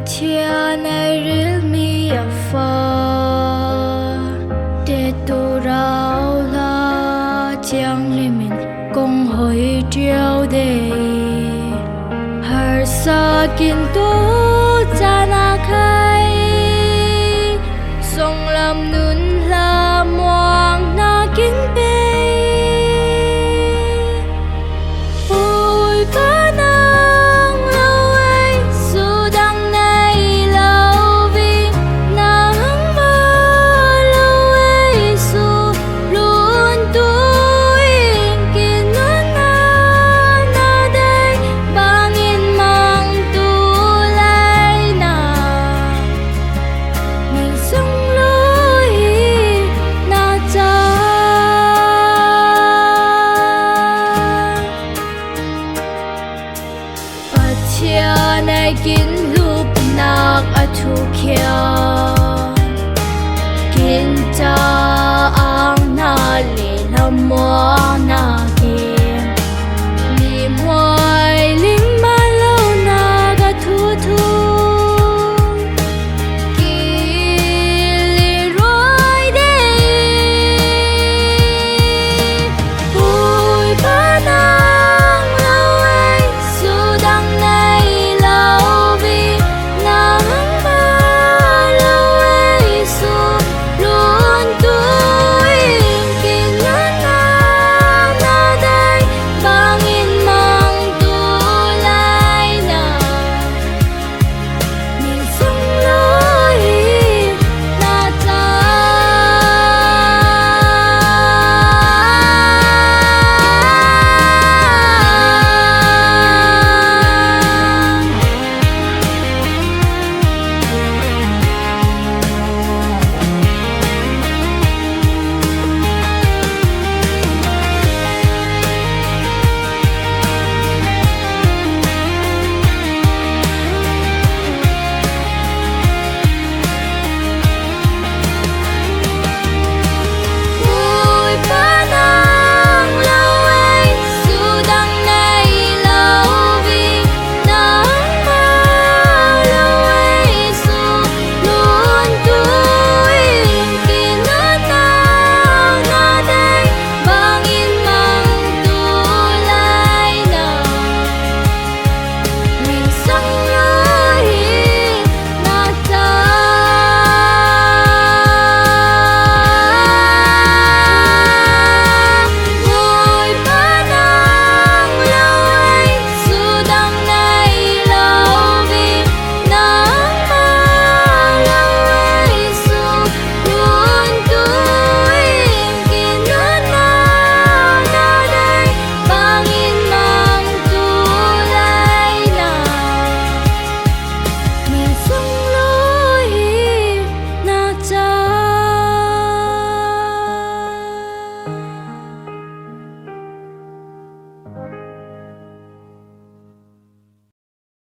chia này ril mi a fa để tu rau la chẳng li min công hồi chiều đề har sa kin tu cha na khai song lam nun la muang na kin pe ôi ba nang lâu ấy su đăng này lâu vì nắng mơ lâu ấy su luôn tuổi kín luôn na đây bangin mang tu lại na mình sống lối na cha chia này kín lúc nạc a thu kia kín cha ang na li la mo na